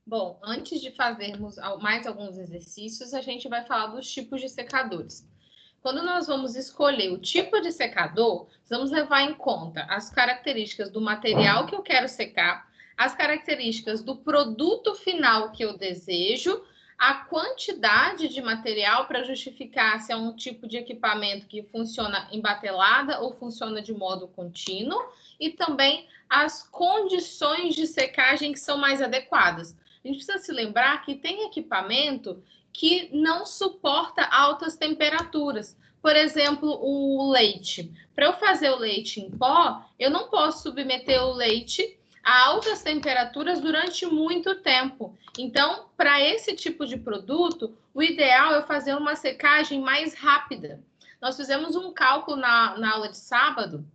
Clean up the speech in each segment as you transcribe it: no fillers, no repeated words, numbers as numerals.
Bom, antes de fazermos mais alguns exercícios, a gente vai falar dos tipos de secadores. Quando nós vamos escolher o tipo de secador, vamos levar em conta as características do material que eu quero secar, as características do produto final que eu desejo, a quantidade de material para justificar se é um tipo de equipamento que funciona em batelada ou funciona de modo contínuo, e também as condições de secagem que são mais adequadas. A gente precisa se lembrar que tem equipamento que não suporta altas temperaturas. Por exemplo, o leite. Para eu fazer o leite em pó, eu não posso submeter o leite a altas temperaturas durante muito tempo. Então, para esse tipo de produto, o ideal é fazer uma secagem mais rápida. Nós fizemos um cálculo na aula de sábado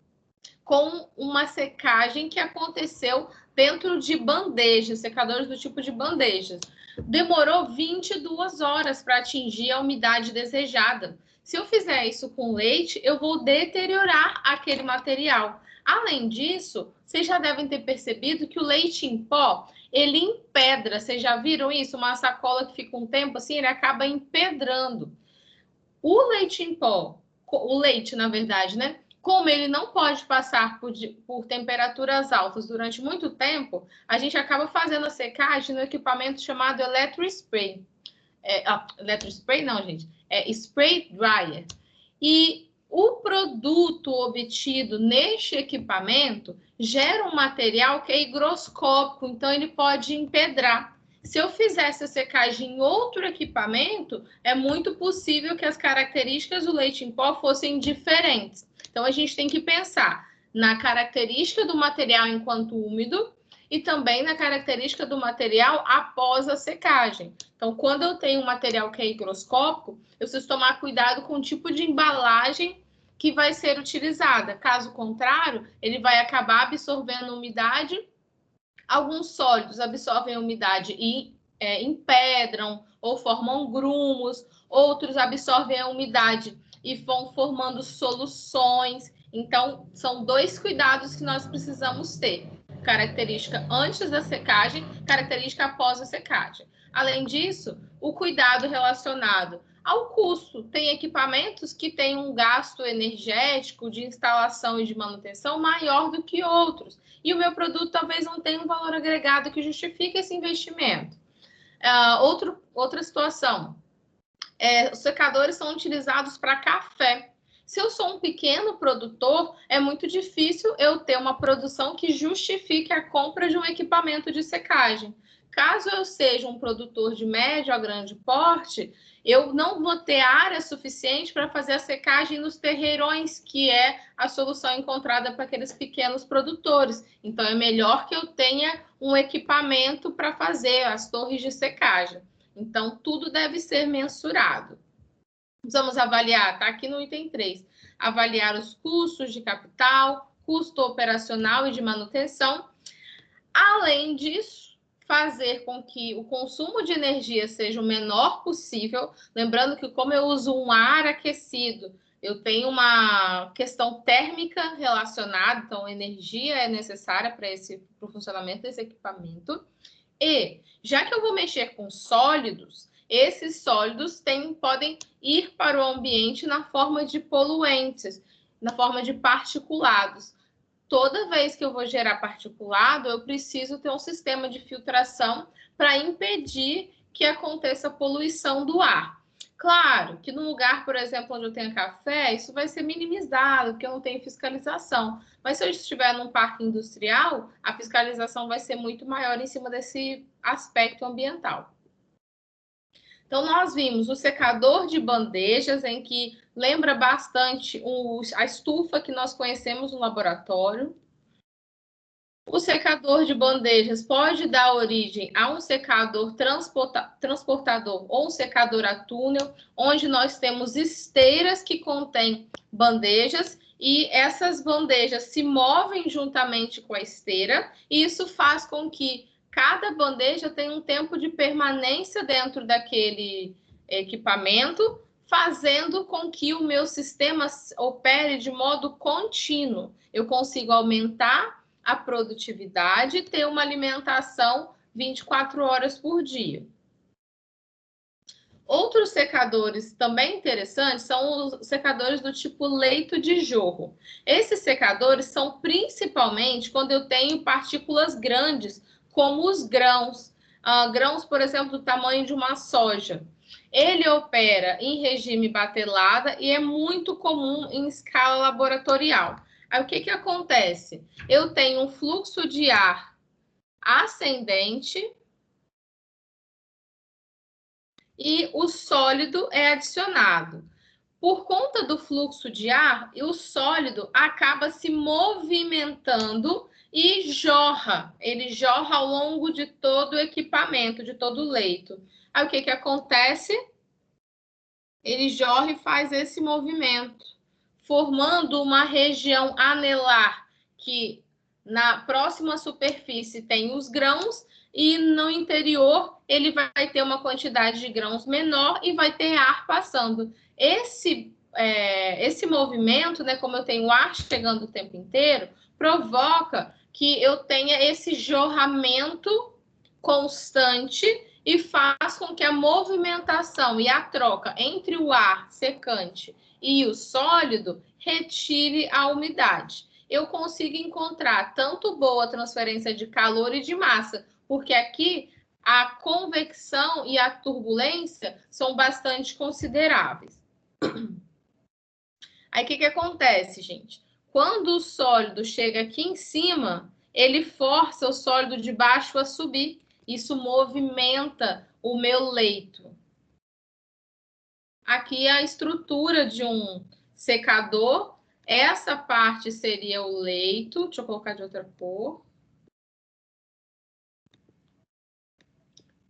com uma secagem que aconteceu dentro de bandejas, secadores do tipo de bandejas. Demorou 22 horas para atingir a umidade desejada. Se eu fizer isso com leite, eu vou deteriorar aquele material. Além disso, vocês já devem ter percebido que o leite em pó, ele empedra. Vocês já viram isso? Uma sacola que fica um tempo assim, ele acaba empedrando. O leite em pó, o leite, na verdade, né? Como ele não pode passar por temperaturas altas durante muito tempo, a gente acaba fazendo a secagem no equipamento chamado Electrospray. Electrospray não, gente. É Spray Dryer. E o produto obtido neste equipamento gera um material que é higroscópico, então ele pode empedrar. Se eu fizesse a secagem em outro equipamento, é muito possível que as características do leite em pó fossem diferentes. Então, a gente tem que pensar na característica do material enquanto úmido e também na característica do material após a secagem. Então, quando eu tenho um material que é higroscópico, eu preciso tomar cuidado com o tipo de embalagem que vai ser utilizada. Caso contrário, ele vai acabar absorvendo umidade. Alguns sólidos absorvem a umidade e empedram ou formam grumos, outros absorvem a umidade e vão formando soluções. Então, são dois cuidados que nós precisamos ter. Característica antes da secagem, característica após a secagem. Além disso, o cuidado relacionado ao custo. Tem equipamentos que têm um gasto energético de instalação e de manutenção maior do que outros. E o meu produto talvez não tenha um valor agregado que justifique esse investimento. Outra situação, os secadores são utilizados para café. Se eu sou um pequeno produtor, é muito difícil eu ter uma produção que justifique a compra de um equipamento de secagem. Caso eu seja um produtor de médio a grande porte, eu não vou ter área suficiente para fazer a secagem nos terreirões, que é a solução encontrada para aqueles pequenos produtores. Então, é melhor que eu tenha um equipamento para fazer as torres de secagem. Então, tudo deve ser mensurado. Vamos avaliar, tá aqui no item 3, avaliar os custos de capital, custo operacional e de manutenção. Além disso, fazer com que o consumo de energia seja o menor possível. Lembrando que, como eu uso um ar aquecido, eu tenho uma questão térmica relacionada, então energia é necessária para o funcionamento desse equipamento. E, já que eu vou mexer com sólidos, esses sólidos podem ir para o ambiente na forma de poluentes, na forma de particulados. Toda vez que eu vou gerar particulado, eu preciso ter um sistema de filtração para impedir que aconteça poluição do ar. Claro que no lugar, por exemplo, onde eu tenho café, isso vai ser minimizado, porque eu não tenho fiscalização. Mas se eu estiver num parque industrial, a fiscalização vai ser muito maior em cima desse aspecto ambiental. Então, nós vimos o secador de bandejas, em que lembra bastante a estufa que nós conhecemos no laboratório. O secador de bandejas pode dar origem a um secador transportador ou um secador a túnel, onde nós temos esteiras que contêm bandejas e essas bandejas se movem juntamente com a esteira, e isso faz com que cada bandeja tenha um tempo de permanência dentro daquele equipamento, fazendo com que o meu sistema opere de modo contínuo. Eu consigo aumentar a produtividade, ter uma alimentação 24 horas por dia. Outros secadores também interessantes são os secadores do tipo leito de jorro. Esses secadores são principalmente quando eu tenho partículas grandes, como os grãos. Grãos, por exemplo, do tamanho de uma soja. Ele opera em regime batelada e é muito comum em escala laboratorial. Aí o que acontece? Eu tenho um fluxo de ar ascendente e o sólido é adicionado. Por conta do fluxo de ar, o sólido acaba se movimentando e jorra. Ele jorra ao longo de todo o equipamento, de todo o leito. Aí o que acontece? Ele jorra e faz esse movimento, formando uma região anelar que na próxima superfície tem os grãos e no interior ele vai ter uma quantidade de grãos menor e vai ter ar passando. Esse movimento, né, como eu tenho ar chegando o tempo inteiro, provoca que eu tenha esse jorramento constante e faz com que a movimentação e a troca entre o ar secante e o sólido retire a umidade. Eu consigo encontrar tanto boa transferência de calor e de massa, porque aqui a convecção e a turbulência são bastante consideráveis. Aí o que acontece, gente? Quando o sólido chega aqui em cima, ele força o sólido de baixo a subir. Isso movimenta o meu leito. Aqui é a estrutura de um secador. Essa parte seria o leito. Deixa eu colocar de outra cor.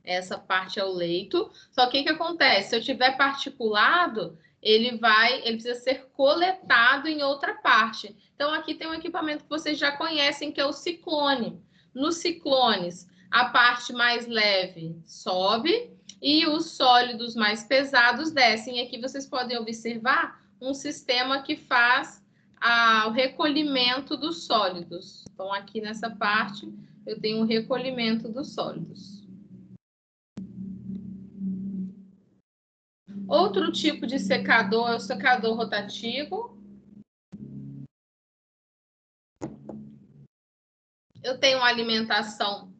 Essa parte é o leito. Só que o que acontece? Se eu tiver particulado, ele precisa ser coletado em outra parte. Então, aqui tem um equipamento que vocês já conhecem, que é o ciclone. Nos ciclones, a parte mais leve sobe e os sólidos mais pesados descem. E aqui vocês podem observar um sistema que faz o recolhimento dos sólidos. Então, aqui nessa parte, eu tenho o recolhimento dos sólidos. Outro tipo de secador é o secador rotativo. Eu tenho uma alimentação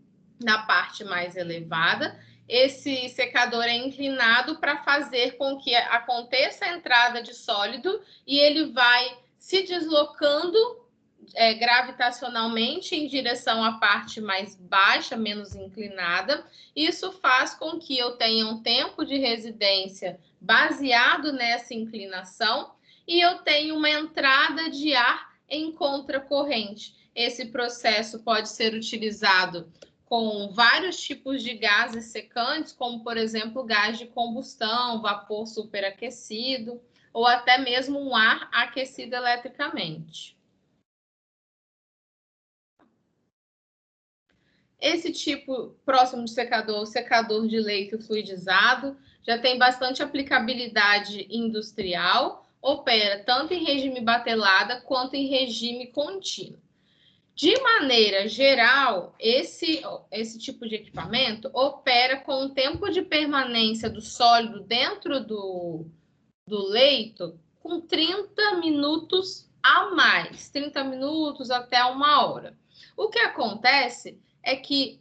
na parte mais elevada. Esse secador é inclinado para fazer com que aconteça a entrada de sólido e ele vai se deslocando gravitacionalmente em direção à parte mais baixa, menos inclinada. Isso faz com que eu tenha um tempo de residência baseado nessa inclinação e eu tenho uma entrada de ar em contracorrente. Esse processo pode ser utilizado com vários tipos de gases secantes, como, por exemplo, gás de combustão, vapor superaquecido, ou até mesmo um ar aquecido eletricamente. Esse tipo próximo de secador, o secador de leito fluidizado, já tem bastante aplicabilidade industrial, opera tanto em regime batelada quanto em regime contínuo. De maneira geral, esse tipo de equipamento opera com um tempo de permanência do sólido dentro do leito com 30 minutos a mais, 30 minutos até 1 hora. O que acontece é que,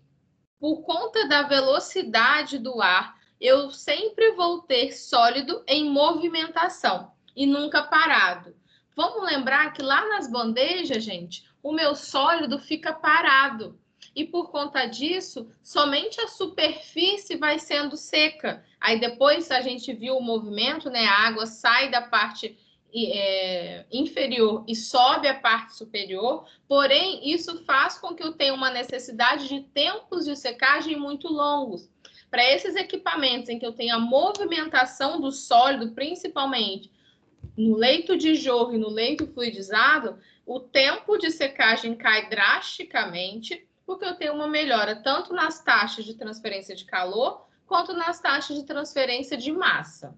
por conta da velocidade do ar, eu sempre vou ter sólido em movimentação e nunca parado. Vamos lembrar que lá nas bandejas, gente, o meu sólido fica parado. E por conta disso, somente a superfície vai sendo seca. Aí depois a gente viu o movimento, né? A água sai da parte inferior e sobe a parte superior, porém isso faz com que eu tenha uma necessidade de tempos de secagem muito longos. Para esses equipamentos em que eu tenho a movimentação do sólido, principalmente no leito de jorro e no leito fluidizado, o tempo de secagem cai drasticamente, porque eu tenho uma melhora tanto nas taxas de transferência de calor, quanto nas taxas de transferência de massa.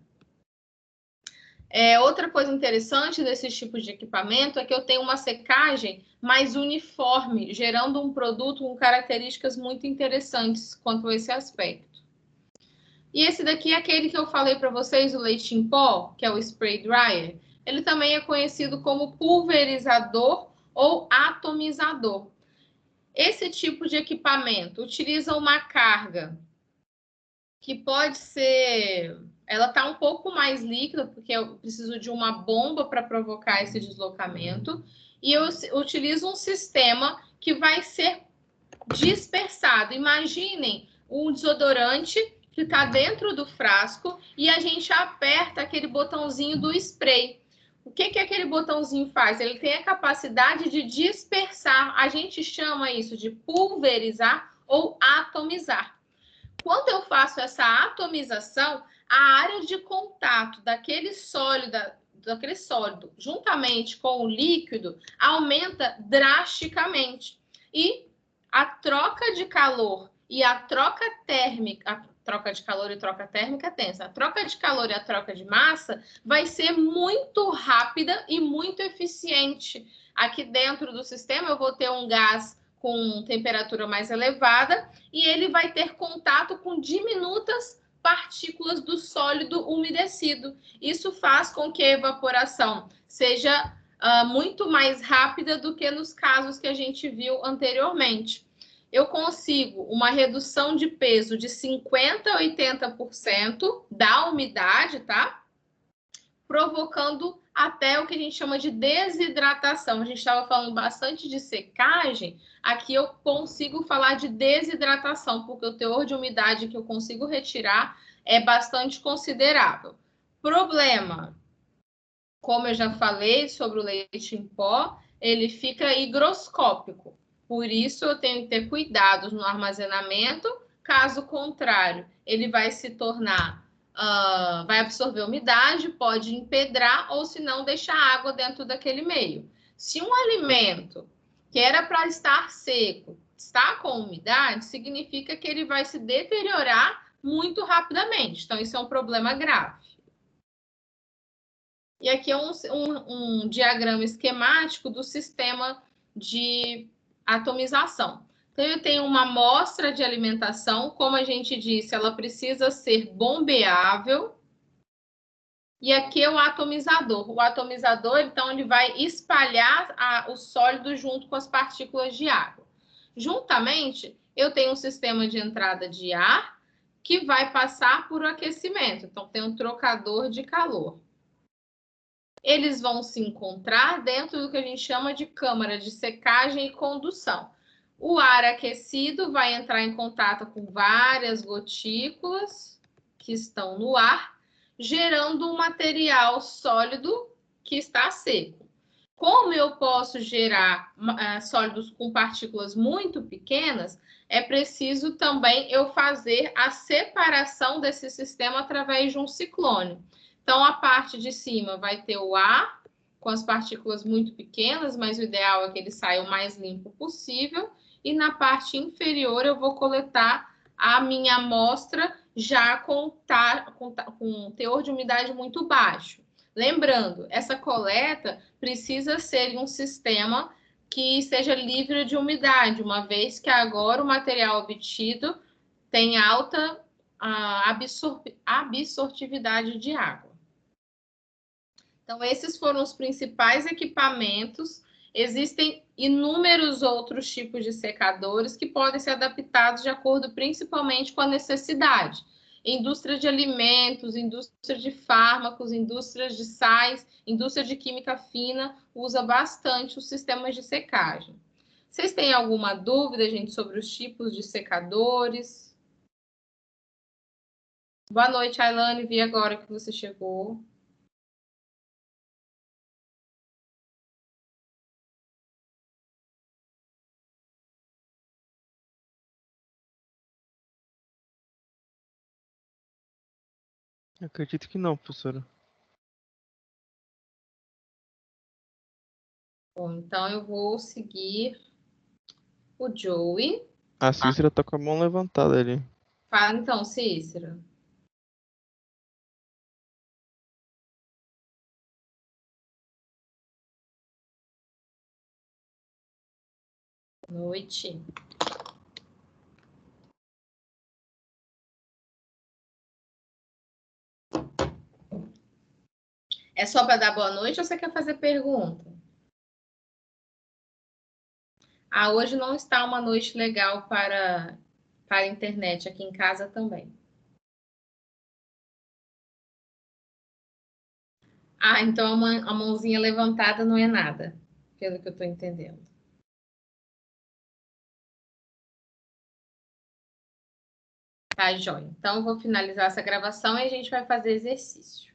Outra coisa interessante desses tipos de equipamento é que eu tenho uma secagem mais uniforme, gerando um produto com características muito interessantes quanto a esse aspecto. E esse daqui é aquele que eu falei para vocês, o leite em pó, que é o spray dryer. Ele também é conhecido como pulverizador ou atomizador. Esse tipo de equipamento utiliza uma carga que pode ser... Ela está um pouco mais líquida, porque eu preciso de uma bomba para provocar esse deslocamento. E eu utilizo um sistema que vai ser dispersado. Imaginem um desodorante que está dentro do frasco e a gente aperta aquele botãozinho do spray. O que aquele botãozinho faz? Ele tem a capacidade de dispersar. A gente chama isso de pulverizar ou atomizar. Quando eu faço essa atomização, a área de contato daquele sólido juntamente com o líquido aumenta drasticamente. E a troca de calor e a troca térmica, a troca de calor e troca térmica é tensa. A troca de calor e a troca de massa vai ser muito rápida e muito eficiente. Aqui dentro do sistema eu vou ter um gás com temperatura mais elevada e ele vai ter contato com diminutas partículas do sólido umedecido. Isso faz com que a evaporação seja muito mais rápida do que nos casos que a gente viu anteriormente. Eu consigo uma redução de peso de 50% a 80% da umidade, tá? Provocando até o que a gente chama de desidratação. A gente estava falando bastante de secagem, aqui eu consigo falar de desidratação, porque o teor de umidade que eu consigo retirar é bastante considerável. Problema, como eu já falei sobre o leite em pó, ele fica higroscópico. Por isso, eu tenho que ter cuidados no armazenamento. Caso contrário, ele vai se tornar... vai absorver umidade, pode empedrar ou, se não, deixar água dentro daquele meio. Se um alimento que era para estar seco está com umidade, significa que ele vai se deteriorar muito rapidamente. Então, isso é um problema grave. E aqui é um diagrama esquemático do sistema de atomização. Então, eu tenho uma amostra de alimentação, como a gente disse, ela precisa ser bombeável. E aqui é o atomizador. O atomizador, então, ele vai espalhar o sólido junto com as partículas de água. Juntamente, eu tenho um sistema de entrada de ar que vai passar por aquecimento. Então, tem um trocador de calor. Eles vão se encontrar dentro do que a gente chama de câmara de secagem e condução. O ar aquecido vai entrar em contato com várias gotículas que estão no ar, gerando um material sólido que está seco. Como eu posso gerar sólidos com partículas muito pequenas, é preciso também eu fazer a separação desse sistema através de um ciclone. Então, a parte de cima vai ter o ar com as partículas muito pequenas, mas o ideal é que ele saia o mais limpo possível. E na parte inferior eu vou coletar a minha amostra já com um teor de umidade muito baixo. Lembrando, essa coleta precisa ser em um sistema que seja livre de umidade, uma vez que agora o material obtido tem alta absortividade de água. Então, esses foram os principais equipamentos. Existem inúmeros outros tipos de secadores que podem ser adaptados de acordo principalmente com a necessidade. Indústria de alimentos, indústria de fármacos, indústrias de sais, indústria de química fina usa bastante os sistemas de secagem. Vocês têm alguma dúvida, gente, sobre os tipos de secadores? Boa noite, Ailane. Vi agora que você chegou. Acredito que não, professora. Bom, então eu vou seguir o Joey. A Cícera tá com a mão levantada ali. Fala então, Cícero. Noite. É só para dar boa noite ou você quer fazer pergunta? Ah, hoje não está uma noite legal para a internet, aqui em casa também. Ah, então a mãozinha levantada não é nada, pelo que eu estou entendendo. Tá, joia. Então, eu vou finalizar essa gravação e a gente vai fazer exercício.